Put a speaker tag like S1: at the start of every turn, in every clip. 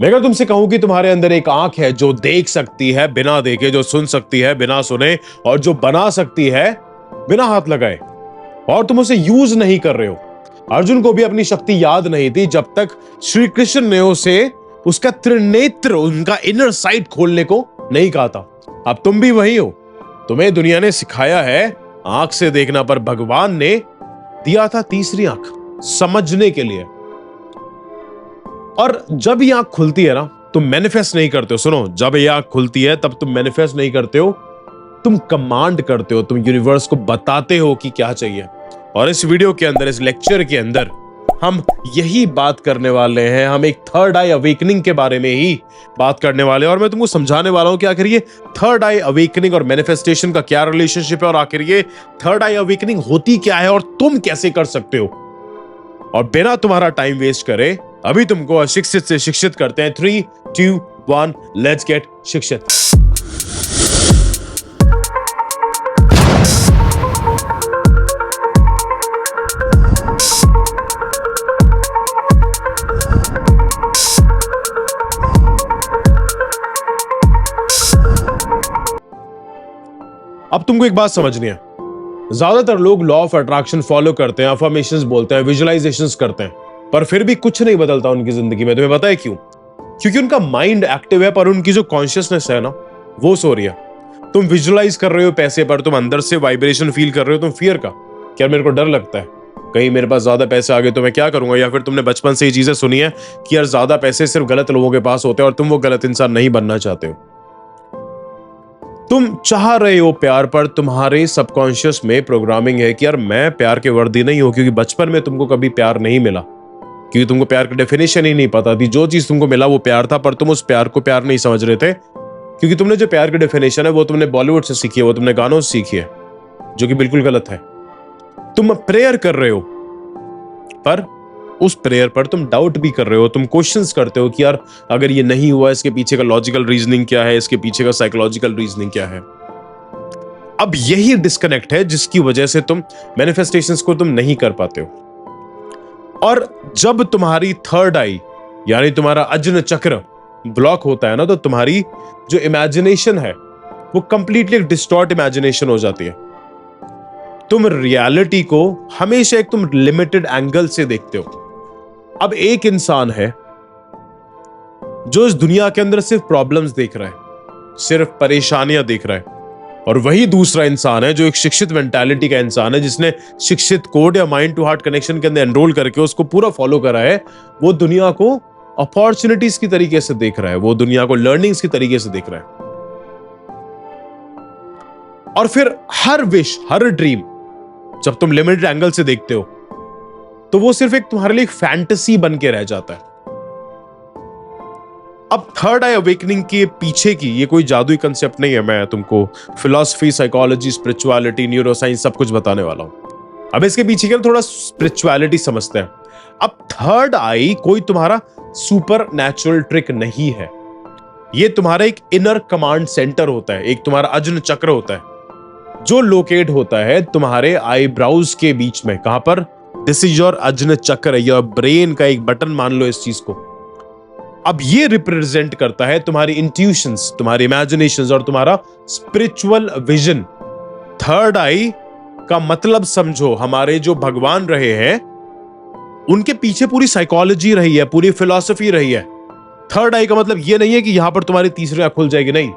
S1: मैं अगर तुमसे कहूं कि तुम्हारे अंदर एक आंख है जो देख सकती है बिना देखे, जो सुन सकती है बिना सुने, और जो बना सकती है बिना हाथ लगाए, और तुम उसे यूज नहीं कर रहे हो। अर्जुन को भी अपनी शक्ति याद नहीं थी जब तक श्री कृष्ण ने उसे उसका त्रिनेत्र, उनका इनर साइट खोलने को नहीं कहा था। अब तुम भी वही हो। तुम्हें दुनिया ने सिखाया है आंख से देखना, पर भगवान ने दिया था तीसरी आंख, समझने के लिए। और जब ये आंख खुलती है ना, तुम मैनिफेस्ट नहीं करते हो। सुनो, जब ये आंख खुलती है तब तुम मैनिफेस्ट नहीं करते हो, तुम कमांड करते हो, तुम यूनिवर्स को बताते हो कि क्या चाहिए। और इस वीडियो के अंदर, इस लेक्चर के अंदर हम यही बात करने वाले हैं। हम एक थर्ड आई अवेकनिंग के बारे में ही बात करने वाले हैं, और मैं तुमको समझाने वाला हूं कि आखिर ये थर्ड आई अवेकनिंग और मैनिफेस्टेशन का क्या रिलेशनशिप है, और आखिर ये थर्ड आई अवेकनिंग होती क्या है और तुम कैसे कर सकते हो। और बिना तुम्हारा टाइम वेस्ट करे अभी तुमको अशिक्षित से शिक्षित करते हैं। 3, 2, 1, लेट्स गेट शिक्षित। अब तुमको एक बात समझनी है। ज्यादातर लोग लॉ ऑफ अट्रैक्शन फॉलो करते हैं, अफर्मेशंस बोलते हैं, विजुअलाइजेशंस करते हैं, पर फिर भी कुछ नहीं बदलता उनकी जिंदगी में। तुम्हें पता है क्यों? क्योंकि उनका माइंड एक्टिव है, पर उनकी जो कॉन्शियसनेस है ना, वो सो रही है। तुम विजुअलाइज कर रहे हो पैसे, पर तुम अंदर से वाइब्रेशन फील कर रहे हो, तुम फियर का, क्या मेरे को डर लगता है कहीं मेरे पास ज्यादा पैसे आ गए तो मैं क्या करूंगा। या फिर तुमने बचपन से ये चीजें सुनी है कि यार ज्यादा पैसे सिर्फ गलत लोगों के पास होते हैं, और तुम वो गलत इंसान नहीं बनना चाहते हो। तुम चाह रहे हो प्यार, पर तुम्हारे सबकॉन्शियस में प्रोग्रामिंग है कि यार मैं प्यार के वर्दी नहीं हूं, क्योंकि बचपन में तुमको कभी प्यार नहीं मिला, क्योंकि तुमको प्यार की डेफिनेशन ही नहीं पता थी। जो चीज तुमको मिला वो प्यार था, पर तुम उस प्यार को प्यार नहीं समझ रहे थे, क्योंकि तुमने जो प्यार की डेफिनेशन है वो तुमने बॉलीवुड से सीखी है, वो तुमने गानों से सीखी है, जो कि बिल्कुल गलत है। तुम प्रेयर कर रहे हो, पर उस प्रेयर पर तुम डाउट भी कर रहे हो, तुम क्वेश्चंस करते हो कि यार अगर ये नहीं हुआ, इसके पीछे का लॉजिकल रीजनिंग क्या है, इसके पीछे का साइकोलॉजिकल रीजनिंग क्या है। अब यही डिस्कनेक्ट है जिसकी वजह से तुम मैनिफेस्टेशंस को तुम नहीं कर पाते हो। और जब तुम्हारी थर्ड आई यानी तुम्हारा अज्ञान चक्र ब्लॉक होता है ना, तो तुम्हारी जो इमेजिनेशन है वो कंप्लीटली एक डिस्टॉर्ट इमेजिनेशन हो जाती है। तुम रियलिटी को हमेशा एक तुम लिमिटेड एंगल से देखते हो। अब एक इंसान है जो इस दुनिया के अंदर सिर्फ प्रॉब्लम्स देख रहा है, सिर्फ परेशानियां देख रहा है, और वही दूसरा इंसान है जो एक शिक्षित मेंटालिटी का इंसान है, जिसने शिक्षित कोड या माइंड टू हार्ट कनेक्शन के अंदर एनरोल करके उसको पूरा फॉलो करा है। वो दुनिया को अपॉर्चुनिटीज की तरीके से देख रहा है, वो दुनिया को लर्निंग्स की तरीके से देख रहा है। और फिर हर विश, हर ड्रीम जब तुम लिमिटेड एंगल से देखते हो तो वो सिर्फ एक तुम्हारे लिए एक फैंटेसी बन के रह जाता है। अब थर्ड आई अवेकनिंग के पीछे की ये कोई जादुई कंसेप्ट नहीं है। मैं तुमको फिलॉसफी, साइकोलॉजी, स्पिरिचुअलिटी, न्यूरोसाइंस सब कुछ बताने वाला हूं। अब इसके पीछे के थोड़ा स्पिरिचुअलिटी समझते हैं। अब थर्ड आई कोई तुम्हारा सुपर नेचुरल ट्रिक नहीं है, ये तुम्हारा एक इनर कमांड सेंटर होता है, एक तुम्हारा अज्ञान चक्र होता है, जो लोकेट होता है तुम्हारे आईब्राउज के बीच में। कहां पर? दिस इज योर अज्ञान चक्र, योर ब्रेन का एक बटन मान लो इस चीज को। अब ये रिप्रेजेंट करता है तुम्हारी इंट्यूशंस, तुम्हारी इमेजिनेशंस और तुम्हारा स्पिरिचुअल विजन। थर्ड आई का मतलब समझो, हमारे जो भगवान रहे हैं उनके पीछे पूरी साइकोलॉजी रही है, पूरी फिलॉसफी रही है। थर्ड आई का मतलब ये नहीं है कि यहां पर तुम्हारी तीसरी आंख खुल जाएगी, नहीं।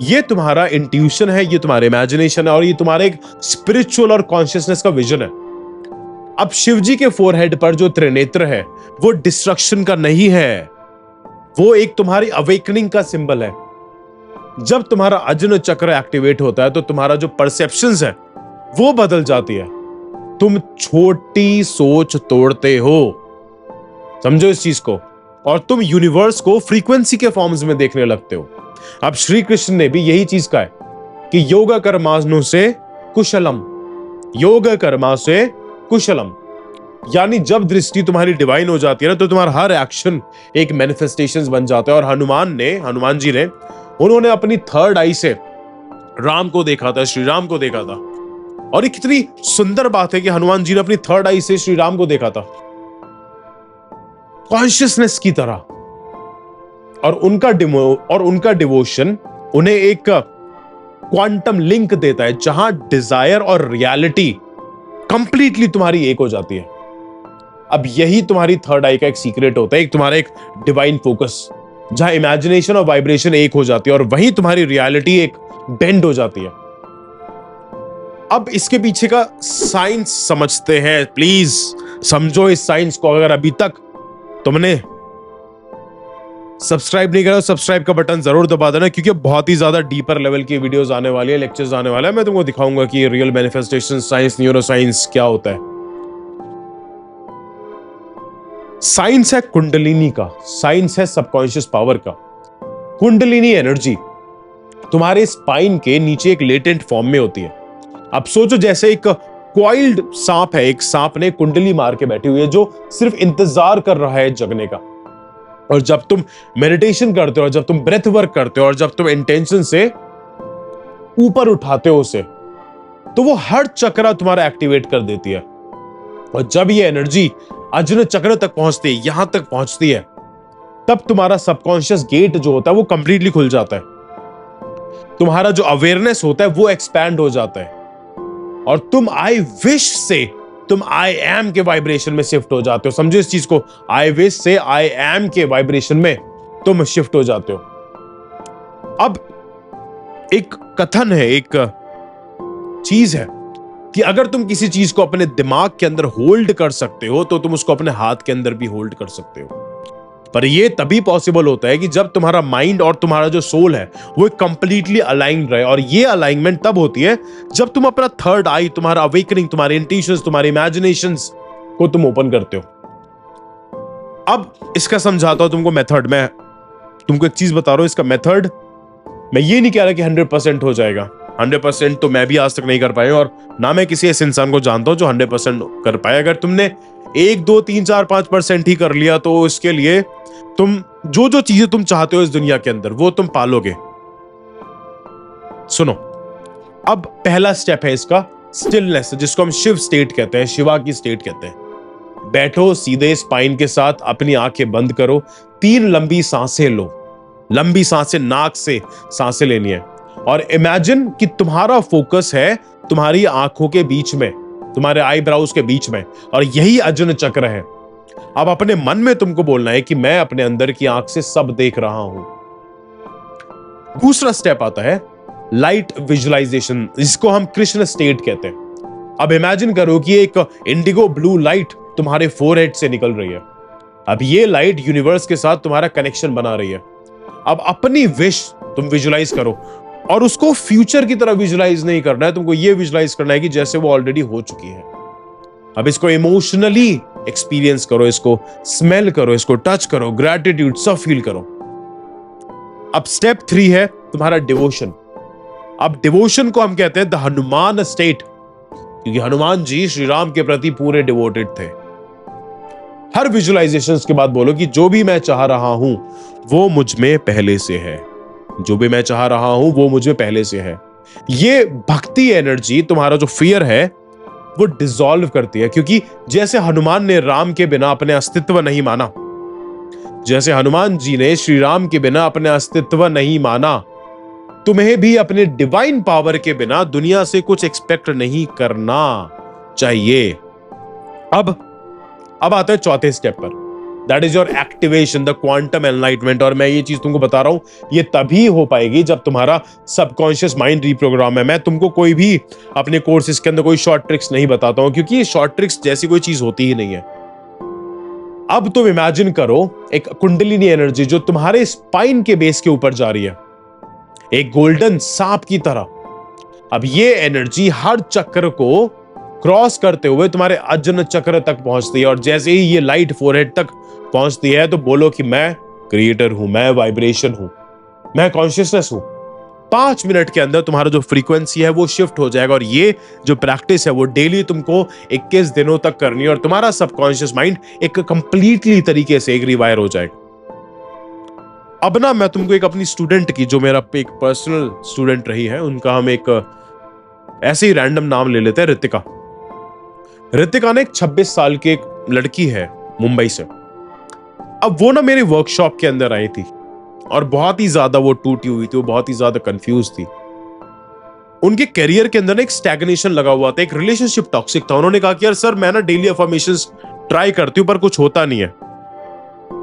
S1: ये तुम्हारा इंट्यूशन है, ये तुम्हारा इमेजिनेशन है, और ये तुम्हारा एक स्पिरिचुअल और कॉन्शियसनेस का विजन है। अब शिवजी के फोरहेड पर जो त्रिनेत्र है वो डिस्ट्रक्शन का नहीं है, वो एक तुम्हारी अवेकनिंग का सिंबल है। जब तुम्हारा अज्ञान चक्र एक्टिवेट होता है तो तुम्हारा जो परसेप्शंस है वो बदल जाती है। तुम छोटी सोच तोड़ते हो, समझो इस चीज को, और तुम यूनिवर्स को फ्रीक्वेंसी के फॉर्म्स में देखने लगते हो। अब श्री कृष्ण ने भी यही चीज कहा है कि योग कर्मानु से कुशलम, योग कर्मा से कुशलम, यानी जब दृष्टि तुम्हारी डिवाइन हो जाती है ना, तो तुम्हारा हर एक्शन एक मैनिफेस्टेशंस बन जाता है। और हनुमान जी ने उन्होंने अपनी थर्ड आई से राम को देखा था, श्री राम को देखा था। और ये कितनी सुंदर बात है कि हनुमान जी ने अपनी थर्ड आई से श्री राम को देखा था, कॉन्शियसनेस की तरह। और उनका डिवोशन उन्हें एक क्वांटम लिंक देता है जहां डिजायर और रियलिटी कंप्लीटली तुम्हारी एक हो जाती है। अब यही तुम्हारी थर्ड आई का एक सीक्रेट होता है, एक तुम्हारा एक डिवाइन फोकस, जहां इमेजिनेशन और वाइब्रेशन एक हो जाती है और वहीं तुम्हारी रियलिटी एक बेंड हो जाती है। अब इसके पीछे का साइंस समझते हैं, प्लीज समझो इस साइंस को। अगर अभी तक तुमने सब्सक्राइब नहीं करा, सब्सक्राइब का बटन जरूर दबा देना, क्योंकि बहुत ही ज्यादा डीपर लेवल की वीडियोस आने वाली है, लेक्चर्स आने वाला है। मैं तुमको दिखाऊंगा कि real manifestation science, neuro science क्या होता है। साइंस है कुंडलिनी का, साइंस है सबकॉन्शियस पावर का। कुंडलिनी एनर्जी तुम्हारे स्पाइन के नीचे एक लेटेंट फॉर्म में होती है। अब सोचो जैसे एक कॉइल्ड सांप है, एक सांप ने कुंडली मार के बैठी हुई है जो सिर्फ इंतजार कर रहा है जगने का। और जब तुम मेडिटेशन करते हो, जब तुम ब्रेथ वर्क करते हो और जब तुम इंटेंशन से ऊपर उठाते हो उसे, तो वो हर चक्र तुम्हारा एक्टिवेट कर देती है। और जब ये एनर्जी अजन चक्र तक पहुंचती है, यहां तक पहुंचती है, तब तुम्हारा सबकॉन्शियस गेट जो होता है वो कंप्लीटली खुल जाता है। तुम्हारा जो अवेयरनेस होता है वो एक्सपैंड हो जाता है और तुम आई विश से तुम आई एम के वाइब्रेशन में शिफ्ट हो जाते हो। समझो इस चीज को, आई विश से आई एम के वाइब्रेशन में तुम शिफ्ट हो जाते हो। अब एक कथन है, एक चीज है कि अगर तुम किसी चीज को अपने दिमाग के अंदर होल्ड कर सकते हो तो तुम उसको अपने हाथ के अंदर भी होल्ड कर सकते हो। पर यह तभी पॉसिबल होता है कि जब तुम्हारा माइंड और तुम्हारा जो सोल है वो कंप्लीटली अलाइंड रहे। और ये अलाइनमेंट तब होती है जब तुम अपना थर्ड आई, तुम्हारा अवेकनिंग, तुम्हारे इंट्यूशंस, तुम्हारे इमेजिनेशंस को तुम ओपन करते हो। अब इसका समझाता हूं तुमको मेथड। मैं तुमको एक चीज बता रहा हूं, इसका मेथड मैं ये नहीं कह रहा कि 100% हो जाएगा। 100% तो मैं भी आज तक नहीं कर पाया और ना मैं किसी ऐसे इंसान को जानता हूं जो 100% कर पाए। अगर तुमने 1, 2, 3, 4, 5% ही कर लिया तो इसके लिए तुम जो जो चीजें तुम चाहते हो इस दुनिया के अंदर वो तुम पालोगे। सुनो, अब पहला स्टेप है इसका स्टिलनेस, जिसको हम शिव स्टेट कहते हैं, शिवा की स्टेट कहते हैं। बैठो सीधे स्पाइन के साथ, अपनी आंखें बंद करो, 3 लंबी सांसें लो। लंबी सांसें, नाक से सांसें लेनी है और इमेजिन कि तुम्हारा फोकस है तुम्हारी आंखों के बीच में, तुम्हारे आईब्राउज के बीच में, और यही अजन चक्र है। अब अपने मन में तुमको बोलना है कि मैं अपने अंदर की आंख से सब देख रहा हूं। दूसरा स्टेप आता है लाइट विजुअलाइजेशन, जिसको हम कृष्ण स्टेट कहते हैं। अब इमेजिन करो कि एक इंडिगो ब्लू लाइट तुम्हारे फोरहेड से निकल रही है। अब ये लाइट यूनिवर्स के साथ तुम्हारा कनेक्शन बना रही है। अब अपनी विश तुम विजुअलाइज करो और उसको फ्यूचर की तरह विजुअलाइज नहीं करना है, तुमको ये विजुअलाइज करना है कि जैसे वो ऑलरेडी हो चुकी है। अब इसको इमोशनली एक्सपीरियंस करो, इसको स्मेल करो, इसको टच करो, ग्रैटिट्यूड सब फील करो। अब स्टेप 3 है तुम्हारा डिवोशन। अब डिवोशन को हम कहते हैं द हनुमान स्टेट, क्योंकि हनुमान जी श्री राम के प्रति पूरे डिवोटेड थे। हर विजुअलाइजेशन के बाद बोलो कि जो भी मैं चाह रहा हूं वो मुझ में पहले से है, जो भी मैं चाह रहा हूं वो मुझ में पहले से है। ये भक्ति एनर्जी तुम्हारा जो फियर है वो डिसॉल्व करती है, क्योंकि जैसे हनुमान ने राम के बिना अपने अस्तित्व नहीं माना, जैसे हनुमान जी ने श्री राम के बिना अपने अस्तित्व नहीं माना, तुम्हें भी अपने डिवाइन पावर के बिना दुनिया से कुछ एक्सपेक्ट नहीं करना चाहिए। अब आता है चौथे स्टेप पर, that is your activation, the quantum enlightenment. और मैं ये चीज तुमको बता रहा हूं, ये तभी हो पाएगी जब तुम्हारा सबकॉन्शियस माइंड रीप्रोग्राम है। मैं तुमको कोई भी अपने कोर्सेज के अंदर कोई शॉर्ट ट्रिक्स नहीं बताता हूं, क्योंकि ये शॉर्ट ट्रिक्स जैसी कोई चीज होती ही नहीं है। अब तुम इमेजिन करो एक कुंडलिनी एनर्जी जो तुम्हारे स्पाइन के बेस के ऊपर जा रही है, एक गोल्डन सांप की तरह। अब ये एनर्जी हर चक्र को क्रॉस करते हुए तुम्हारे अजन चक्र तक पहुंचती है और जैसे ही ये लाइट फोरहेड तक पहुंचती है तो बोलो कि मैं क्रिएटर हूं, मैं वाइब्रेशन हूं, मैं कॉन्शियसनेस हूं। 5 मिनट के अंदर तुम्हारा जो फ्रीक्वेंसी है वो शिफ्ट हो जाएगा। और ये जो प्रैक्टिस है वो डेली तुमको 21 दिनों तक करनी है और तुम्हारा सबकॉन्शियस माइंड एक कंप्लीटली तरीके से एक रिवायर हो जाएगा। अब ना मैं तुमको एक अपनी स्टूडेंट की, जो मेरा एक पर्सनल स्टूडेंट रही है, उनका हम एक ऐसे ही रैंडम नाम ले लेते हैं, रितिका। रितिका ने एक 26 साल की एक लड़की है मुंबई से। अब वो ना मेरी वर्कशॉप के अंदर आई थी और बहुत ही ज्यादा वो टूटी हुई थी, वो बहुत ही ज्यादा कंफ्यूज थी। उनके करियर के अंदर ना एक स्टैग्नेशन लगा हुआ था, एक रिलेशनशिप टॉक्सिक था। उन्होंने कहा कि यार सर, मैं ना डेली अफर्मेशंस ट्राई करती हूं पर कुछ होता नहीं है।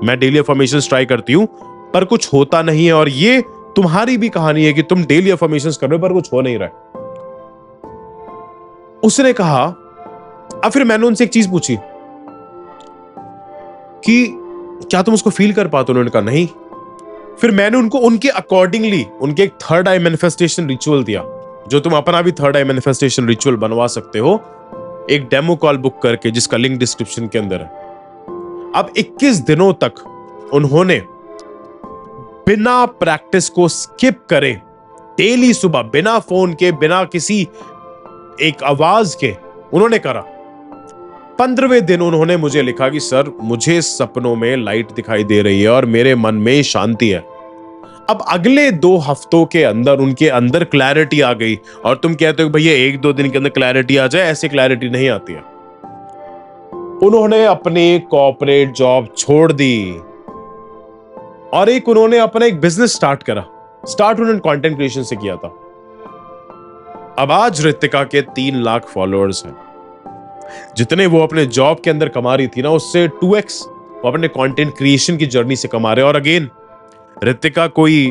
S1: मैं डेली अफर्मेशंस ट्राई करती हूं पर कुछ होता नहीं है, और ये तुम्हारी भी कहानी है कि तुम डेली अफर्मेशंस कर रहे हो पर कुछ हो नहीं रहा है। उसने कहा, अब फिर मैंने उनसे एक चीज पूछी कि क्या तुम उसको फील कर पाते हो? उन्होंने कहा नहीं। फिर मैंने उनको उनके अकॉर्डिंगली उनके एक थर्ड आई मैनिफेस्टेशन रिचुअल दिया, जो तुम अपना भी थर्ड आई मैनिफेस्टेशन रिचुअल बनवा सकते हो, एक डेमो कॉल बुक करके, जिसका लिंक डिस्क्रिप्शन के अंदर है। अब 21 दिनों तक उन्होंने बिना प्रैक्टिस को स्किप करे, डेली सुबह बिना फोन के, बिना किसी एक आवाज के उन्होंने करा। 15वें दिन उन्होंने मुझे लिखा कि सर, मुझे सपनों में लाइट दिखाई दे रही है और मेरे मन में शांति है। अब अगले 2 हफ्तों के अंदर उनके अंदर क्लैरिटी आ गई। और तुम कहते हो भैया 1-2 दिन के अंदर क्लैरिटी आ जाए, ऐसे क्लैरिटी नहीं आती है। उन्होंने अपनी कॉर्पोरेट जॉब छोड़ दी और उन्होंने अपना एक बिजनेस स्टार्ट करा। स्टार्ट उन्होंने कंटेंट क्रिएशन से किया था। अब आज रितिका के 3 लाख फॉलोअर्स हैं। जितने वो अपने जॉब के अंदर कमा रही थी ना, उससे 2x वो अपने कंटेंट क्रिएशन की जर्नी से कमा रहे हैं। और अगेन, रितिका कोई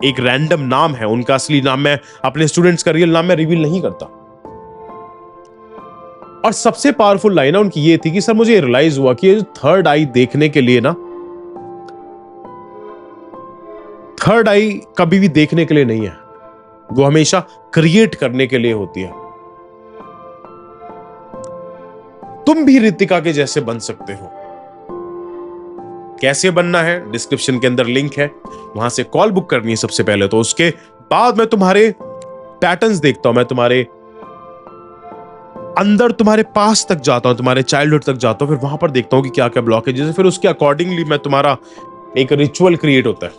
S1: एक रैंडम नाम है, उनका असली नाम मैं अपने स्टूडेंट्स का रियल नाम मैं रिवील नहीं करता। और सबसे पावरफुल लाइन है उनकी ये थी कि सर, मुझे रियलाइज हुआ कि ये थर्ड आई देखने के लिए ना, थर्ड आई कभी भी देखने के लिए नहीं है, वो हमेशा क्रिएट करने के लिए होती है। तुम भी रितिका के जैसे बन सकते हो। कैसे बनना है? डिस्क्रिप्शन के अंदर लिंक है, वहां से कॉल बुक करनी है सबसे पहले। तो उसके बाद मैं तुम्हारे पैटर्न्स देखता हूं, मैं तुम्हारे अंदर, तुम्हारे पास तक जाता हूं, तुम्हारे चाइल्डहुड तक जाता हूं, फिर वहां पर देखता हूं कि क्या क्या ब्लॉकेजेस है। फिर उसके अकॉर्डिंगली मैं तुम्हारा एक रिचुअल क्रिएट होता है।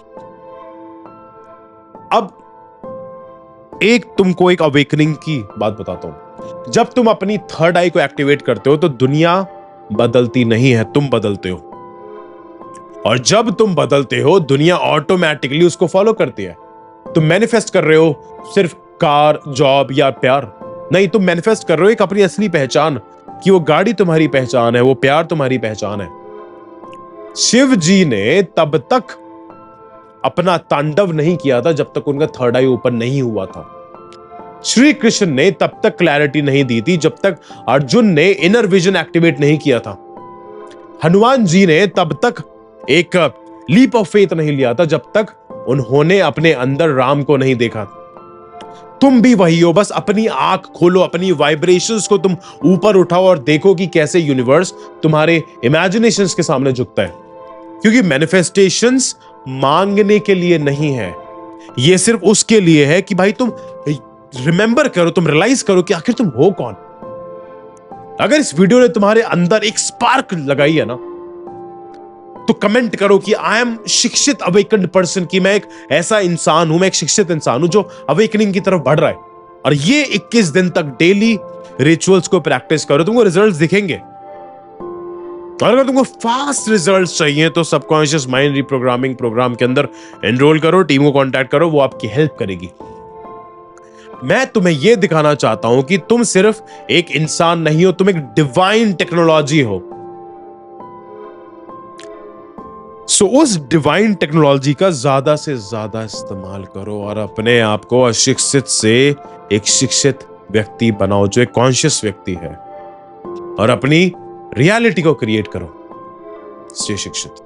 S1: अब तुमको एक अवेकनिंग की बात बताता हूं। जब तुम अपनी थर्ड आई को एक्टिवेट करते हो तो दुनिया बदलती नहीं है, तुम बदलते हो। और जब तुम बदलते हो, दुनिया ऑटोमेटिकली उसको फॉलो करती है। तुम मैनिफेस्ट कर रहे हो सिर्फ कार, जॉब या प्यार नहीं, तुम मैनिफेस्ट कर रहे हो एक अपनी असली पहचान, कि वो गाड़ी तुम्हारी पहचान है, वो प्यार तुम्हारी पहचान है। शिव जी ने तब तक अपना तांडव नहीं किया था जब तक उनका थर्ड आई ओपन नहीं हुआ था। श्री कृष्ण ने तब तक क्लैरिटी नहीं दी थी जब तक अर्जुन ने इनर विजन एक्टिवेट नहीं किया था। हनुमान जी ने तब तक एक लीप ऑफ फेथ नहीं लिया था जब तक उन्होंने अपने अंदर राम को नहीं देखा। तुम भी वही हो, बस अपनी आंख खोलो, अपनी वाइब्रेशंस को तुम ऊपर उठाओ और देखो कि कैसे यूनिवर्स तुम्हारे इमेजिनेशंस के सामने झुकता है। क्योंकि मैनिफेस्टेशंस मांगने के लिए नहीं है, ये सिर्फ उसके लिए है कि भाई तुम रिमेंबर करो, तुम रियलाइज करो कि आखिर तुम हो कौन। अगर इस वीडियो ने तुम्हारे अंदर एक स्पार्क लगाई है ना, तो कमेंट करो कि आई एम शिक्षित अवेकन्ड पर्सन, कि मैं एक ऐसा इंसान हूं, मैं एक शिक्षित इंसान हूं जो अवेकनिंग की तरफ बढ़ रहा है। और ये 21 दिन तक डेली रिचुअल्स को प्रैक्टिस करो, तुमको रिजल्ट्स दिखेंगे। और अगर तुमको फास्ट रिजल्ट्स चाहिए तो सबकॉन्शियस माइंड रिप्रोग्रामिंग प्रोग्राम के अंदर एनरोल करो, टीम को कांटेक्ट करो, वो आपकी हेल्प करेगी। मैं तुम्हें यह दिखाना चाहता हूं कि तुम सिर्फ एक इंसान नहीं हो, तुम एक डिवाइन टेक्नोलॉजी हो। सो उस डिवाइन टेक्नोलॉजी का ज्यादा से ज्यादा इस्तेमाल करो और अपने आप को अशिक्षित से एक शिक्षित व्यक्ति बनाओ, जो एक कॉन्शियस व्यक्ति है, और अपनी रियलिटी को क्रिएट करो। स्टे शिक्षित।